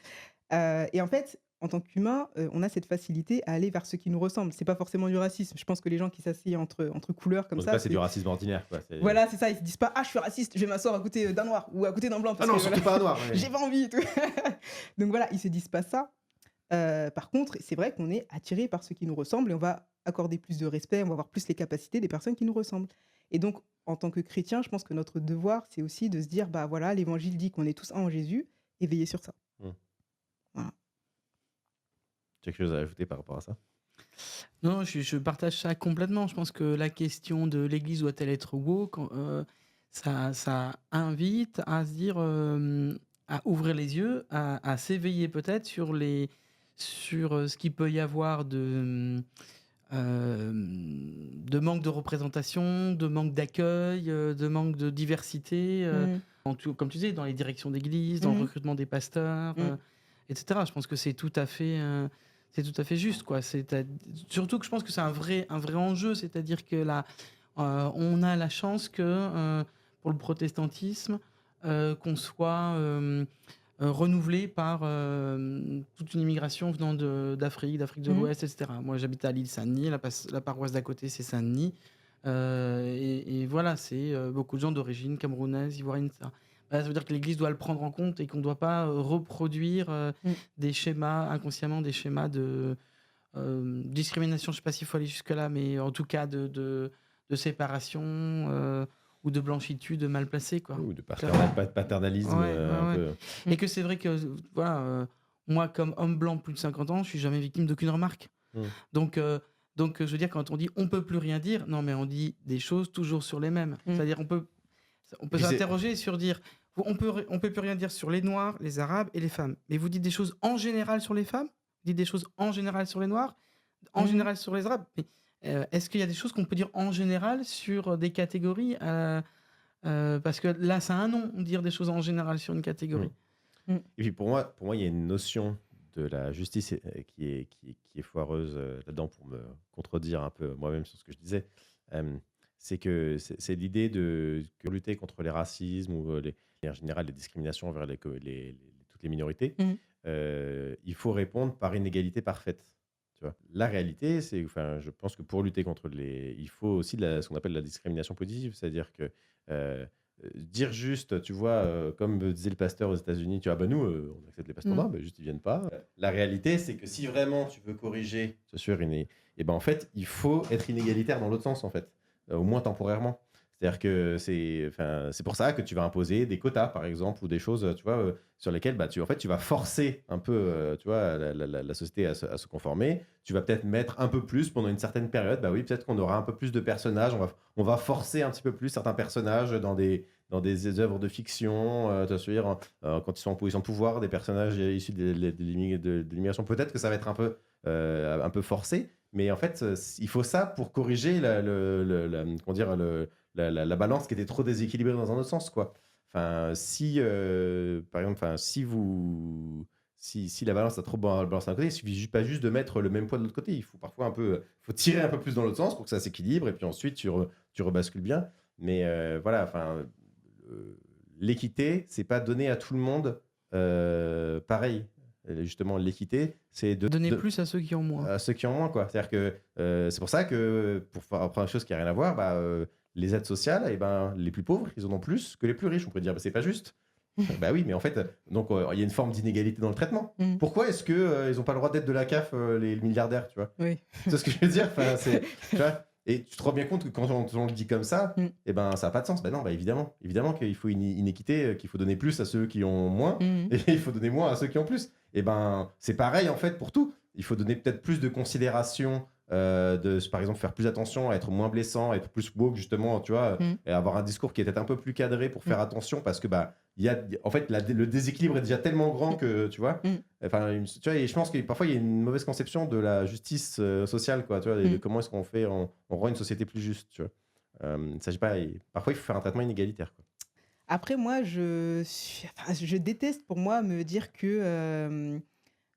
Et en fait, en tant qu'humain, on a cette facilité à aller vers ce qui nous ressemble. C'est pas forcément du racisme. Je pense que les gens qui s'asseyent entre couleurs comme En tout ça, cas, c'est du racisme ordinaire. Quoi. voilà, c'est ça. Ils se disent pas, ah, je suis raciste, je vais m'asseoir à côté d'un noir ou à côté d'un blanc Ah parce non, que surtout voilà, pas un noir. Ouais. j'ai pas envie et tout. Donc voilà, ils se disent pas ça. Par contre, c'est vrai qu'on est attiré par ce qui nous ressemble et on va accorder plus de respect, on va avoir plus les capacités des personnes qui nous ressemblent. Et donc, en tant que chrétien, je pense que notre devoir, c'est aussi de se dire, voilà, l'évangile dit qu'on est tous un en Jésus et veiller sur ça. Voilà. Tu as quelque chose à ajouter par rapport à ça? Non, je partage ça complètement. Je pense que la question de l'Église doit-elle être woke, ça invite à se dire, à ouvrir les yeux, à s'éveiller peut-être sur ce qu'il peut y avoir de manque de représentation, de manque d'accueil, de manque de diversité, comme tu disais, dans les directions d'église, dans le recrutement des pasteurs, etc. Je pense que c'est tout à fait juste, quoi. Surtout que je pense que c'est un vrai enjeu, c'est-à-dire que là, on a la chance que pour le protestantisme, qu'on soit renouvelé par toute une immigration venant d'Afrique de l'Ouest, etc. Moi, j'habite à l'île Saint-Denis, la paroisse d'à côté, c'est Saint-Denis. Et voilà, c'est beaucoup de gens d'origine camerounaise, ivoirienne, etc. Ça veut dire que l'Église doit le prendre en compte et qu'on ne doit pas reproduire des schémas, inconsciemment, des schémas de discrimination. Je ne sais pas s'il faut aller jusque-là, mais en tout cas de séparation ou de blanchitude mal placée, quoi. Ou de paternalisme Ouais, un ouais. peu. Et que c'est vrai que voilà, moi, comme homme blanc plus de 50 ans, je suis jamais victime d'aucune remarque. Donc, je veux dire, quand on dit on peut plus rien dire, non, mais on dit des choses toujours sur les mêmes. C'est-à-dire on peut s'interroger sur dire on peut plus rien dire sur les Noirs, les Arabes et les femmes. Mais vous dites des choses en général sur les femmes, vous dites des choses en général sur les Noirs, en général sur les Arabes. Mais, est-ce qu'il y a des choses qu'on peut dire en général sur des catégories parce que là, ça a un nom, dire des choses en général sur une catégorie. Et puis pour moi, il y a une notion de la justice qui est foireuse là-dedans pour me contredire un peu moi-même sur ce que je disais. C'est que c'est l'idée de lutter contre les racismes ou en général les discriminations envers toutes les minorités. Il faut répondre par une égalité parfaite. Tu vois. La réalité, je pense que pour lutter contre il faut aussi ce qu'on appelle la discrimination positive, c'est-à-dire que dire juste, tu vois, comme disait le pasteur aux États-Unis, tu vois, nous, on accepte les pasteurs noirs, juste ils viennent pas. La réalité, c'est que si vraiment tu veux corriger, c'est sûr, en fait, il faut être inégalitaire dans l'autre sens, en fait, au moins temporairement. C'est-à-dire que c'est pour ça que tu vas imposer des quotas, par exemple, ou des choses, tu vois, sur lesquelles tu vas forcer un peu, tu vois, la société à se conformer. Tu vas peut-être mettre un peu plus pendant une certaine période. Oui, peut-être qu'on aura un peu plus de personnages. On va forcer un petit peu plus certains personnages dans des œuvres de fiction, quand ils sont en position de pouvoir, des personnages issus de l'immigration. Peut-être que ça va être un peu forcé, mais en fait, il faut ça pour corriger la balance qui était trop déséquilibrée dans un autre sens, quoi. Enfin, par exemple, si la balance a trop balancé d'un côté, il suffit pas juste de mettre le même poids de l'autre côté. Il faut parfois faut tirer un peu plus dans l'autre sens pour que ça s'équilibre et puis ensuite tu rebascules bien. Mais voilà, l'équité, c'est pas donner à tout le monde pareil. Justement, l'équité, c'est de donner plus à ceux qui ont moins. À ceux qui ont moins, quoi. C'est-à-dire que c'est pour ça que, pour prendre une chose qui n'a rien à voir, les aides sociales, les plus pauvres, ils en ont plus que les plus riches. On pourrait dire, c'est pas juste. Oui, mais en fait, donc il y a une forme d'inégalité dans le traitement. Pourquoi est-ce qu'ils n'ont pas le droit d'être de la CAF, les milliardaires, tu vois? Oui. C'est ce que je veux dire. Tu vois, Et tu te rends bien compte que quand on le dit comme ça, Mm. eh ben, ça n'a pas de sens. Ben non, bah évidemment qu'il faut une inéquité, qu'il faut donner plus à ceux qui ont moins, Mhm. et il faut donner moins à ceux qui ont plus. Et ben, c'est pareil en fait pour tout. Il faut donner peut-être plus de considération, par exemple, faire plus attention à être moins blessant, être plus woke justement, tu vois, Mm. et avoir un discours qui est peut-être un peu plus cadré pour faire Mm. attention, parce que bah, en fait, le déséquilibre est déjà tellement grand que, tu vois, Mm. enfin, tu vois, et je pense que parfois il y a une mauvaise conception de la justice sociale, quoi, tu vois, et de Mm. comment est-ce qu'on fait, on rend une société plus juste, tu vois. Il s'agit pas, parfois il faut faire un traitement inégalitaire, quoi. Après, moi, je déteste pour moi me dire que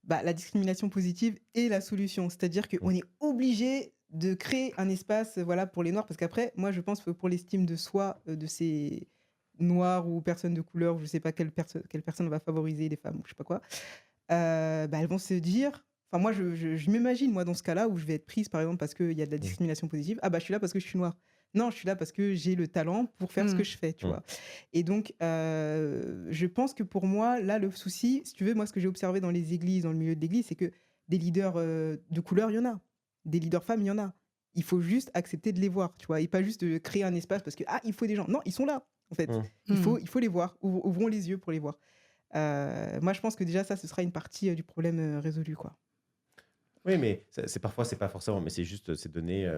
bah, la discrimination positive est la solution. C'est-à-dire Mm. qu'on est obligé de créer un espace voilà, pour les Noirs. Parce qu'après, moi, je pense que pour l'estime de soi de ces Noirs ou personnes de couleur, ou je sais pas quelle personne on va favoriser, les femmes ou je sais pas quoi, bah, elles vont se dire. Enfin, moi, je m'imagine, moi, dans ce cas-là, où je vais être prise, par exemple, parce qu'il y a de la Mm. discrimination positive. Ah, bah, je suis là parce que je suis noire. Non, je suis là parce que j'ai le talent pour faire ce que Mhm. je fais, tu Mm. vois. Et donc, je pense que pour moi, là, le souci, si tu veux, moi, ce que j'ai observé dans les églises, dans le milieu de l'église, c'est que des leaders de couleur, il y en a. Des leaders femmes, il y en a. Il faut juste accepter de les voir, tu vois, et pas juste de créer un espace parce que, ah, il faut des gens. Non, ils sont là, en fait. Mm. Mhm. Il faut les voir. Ouvrons les yeux pour les voir. Moi, je pense que déjà, ça, ce sera une partie du problème résolu, quoi. Oui, mais c'est pas forcément, mais c'est donner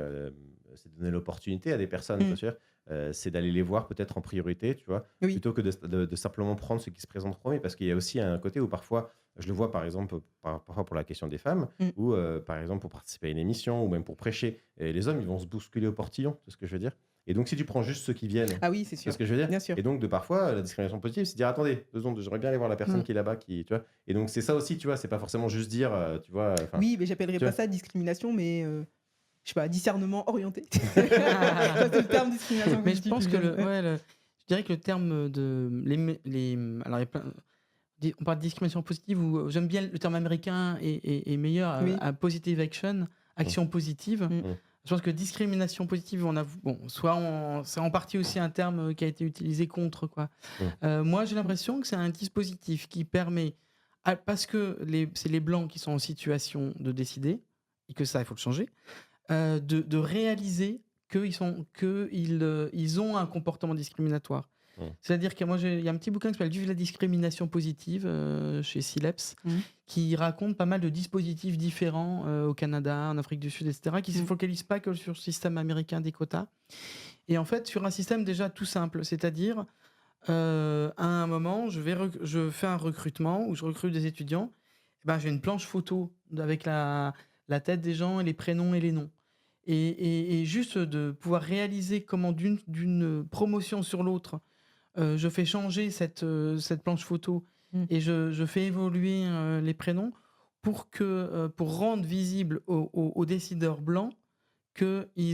l'opportunité à des personnes, tu vois, Mm. je veux dire, c'est d'aller les voir peut-être en priorité, tu vois, Oui. plutôt que de simplement prendre ce qui se présente en premier, parce qu'il y a aussi un côté où parfois, je le vois par exemple, parfois pour la question des femmes, Mm. ou par exemple pour participer à une émission, ou même pour prêcher, et les hommes, ils vont se bousculer au portillon, c'est ce que je veux dire. Et donc, si tu prends juste ceux qui viennent, Ah oui, c'est c'est sûr. ce que je veux dire. Bien sûr. Et donc, de parfois, la discrimination positive, c'est dire, attendez, 2 secondes, j'aimerais bien aller voir la personne Mhm. qui est là-bas, qui, tu vois. Et donc, c'est ça aussi, tu vois, c'est pas forcément juste dire, tu vois, enfin, Oui, mais j'appellerais tu pas vois. ça discrimination, mais je sais pas, discernement orienté. Ça, c'est le terme discrimination Mais je positive pense qui que vient. Ouais. je dirais que le terme de alors il y a on parle de discrimination positive ou j'aime bien le terme américain est meilleur Oui. à positive action, Mm. action positive. Mm. Mm. Je pense que discrimination positive, c'est en partie aussi un terme qui a été utilisé contre quoi. Mm. Moi, j'ai l'impression que c'est un dispositif qui permet, parce que c'est les blancs qui sont en situation de décider et que ça, il faut le changer, de réaliser ils ont un comportement discriminatoire. Mm. C'est-à-dire que il y a un petit bouquin qui s'appelle Vive la discrimination positive chez Sileps, Mm. qui raconte pas mal de dispositifs différents au Canada, en Afrique du Sud, etc., qui ne se Mm. focalisent pas que sur le système américain des quotas. Et en fait, sur un système déjà tout simple, c'est-à-dire, à un moment, je fais un recrutement où je recrute des étudiants, eh ben, j'ai une planche photo avec la tête des gens et les prénoms et les noms. Et juste de pouvoir réaliser comment d'une promotion sur l'autre, je fais changer cette planche photo Mm. et je fais évoluer les prénoms pour rendre visible aux décideurs blancs qu'ils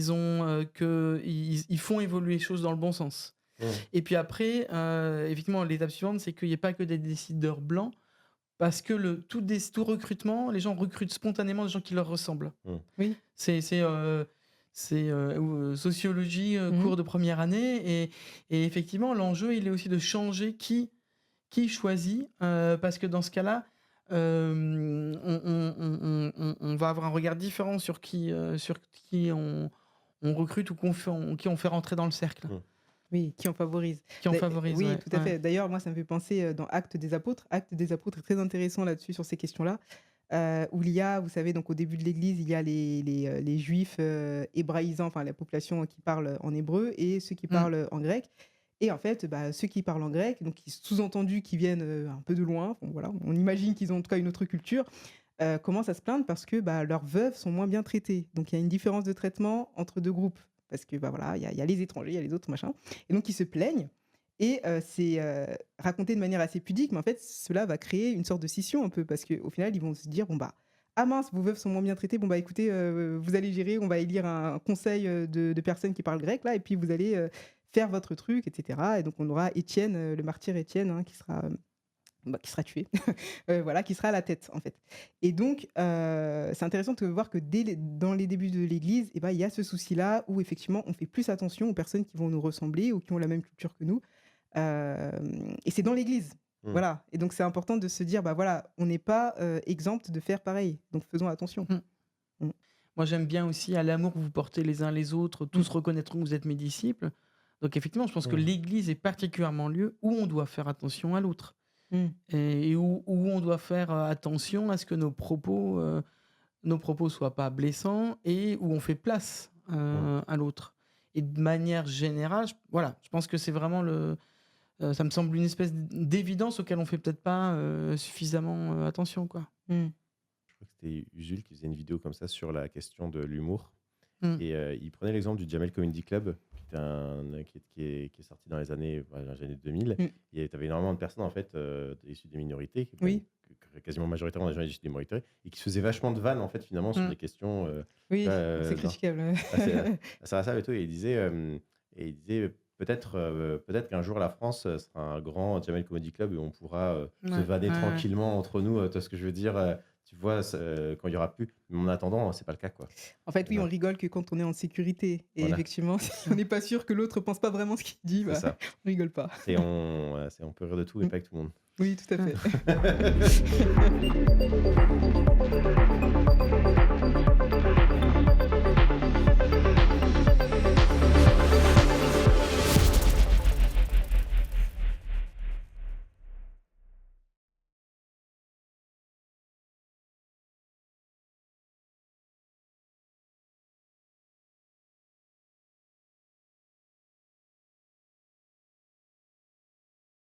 font évoluer les choses dans le bon sens. Mm. Et puis après, effectivement, l'étape suivante, c'est qu'il n'y ait pas que des décideurs blancs, parce que tout recrutement, les gens recrutent spontanément des gens qui leur ressemblent. Mm. Oui. C'est sociologie, cours de première année, et effectivement, l'enjeu, il est aussi de changer qui choisit, parce que dans ce cas-là, on va avoir un regard différent sur qui on recrute ou qui on fait rentrer dans le cercle, Mm. Oui, qui en favorise. qui on favorise. Oui, Ouais, tout à ouais. fait. D'ailleurs, moi, ça me fait penser dans Actes des Apôtres. Actes des Apôtres est très intéressant là-dessus, sur ces questions-là. Où il y a, vous savez, donc au début de l'Église, il y a les Juifs hébraïsants, enfin la population qui parle en hébreu, et ceux qui Mm. parlent en grec. Et en fait, bah, ceux qui parlent en grec, donc sous-entendu qui viennent un peu de loin, bon, voilà, on imagine qu'ils ont en tout cas une autre culture, commencent à se plaindre parce que bah, leurs veuves sont moins bien traitées. Donc il y a une différence de traitement entre deux groupes. Parce que bah, voilà, il y a les étrangers, il y a les autres, machin. Et donc ils se plaignent. Et c'est raconté de manière assez pudique, mais en fait, cela va créer une sorte de scission un peu, parce qu'au final, ils vont se dire, bon bah, ah mince, vos veuves sont moins bien traitées, bon bah écoutez, vous allez gérer, on va élire un conseil de personnes qui parlent grec, là, et puis vous allez faire votre truc, etc. Et donc on aura Étienne, le martyr Étienne, hein, qui sera tué, voilà, qui sera à la tête, en fait. Et donc, c'est intéressant de voir que dans les débuts de l'Église, eh ben, il y a ce souci-là où, effectivement, on fait plus attention aux personnes qui vont nous ressembler ou qui ont la même culture que nous. Et c'est dans l'Église. Mm. Voilà. Et donc, c'est important de se dire, bah voilà, on n'est pas exempt de faire pareil. Donc, faisons attention. Mm. Mm. Moi, j'aime bien aussi à l'amour que vous portez les uns les autres, Mmh. tous reconnaîtront que vous êtes mes disciples. Donc effectivement, je pense que Mmh. l'Église est particulièrement lieu où on doit faire attention à l'autre Mmh. et où on doit faire attention à ce que nos propos soient pas blessants et où on fait place Mmh. à l'autre. Et de manière générale, voilà, je pense que c'est vraiment ça me semble une espèce d'évidence auquel on fait peut-être pas suffisamment attention, quoi. Mmh. Je crois que c'était Usul qui faisait une vidéo comme ça sur la question de l'humour. Mm. Et il prenait l'exemple du Jamel Comedy Club, qui est sorti dans les années, dans les années 2000. Mmh. Et tu avais énormément de personnes en fait, issues des minorités, Oui. quasiment majoritairement des gens issus des minorités, et qui se faisaient vachement de vannes en fait, finalement, sur Mm. des questions. Oui, Là, c'est genre, critiquable. ça et tout. Et il disait peut-être qu'un jour la France sera un grand Jamel Comedy Club et on pourra se Ouais, vanner ouais, ouais. tranquillement entre nous. Tu vois ce que je veux dire tu vois, quand il y aura plus. Mais en attendant, c'est pas le cas, quoi. En fait, oui, on Voilà. rigole que quand on est en sécurité. Et Voilà, effectivement, si on n'est pas sûr que l'autre pense pas vraiment ce qu'il dit, c'est bah, ça. on rigole pas. On peut rire de tout et Mmh. pas avec tout le monde. Oui, tout à Ouais. fait.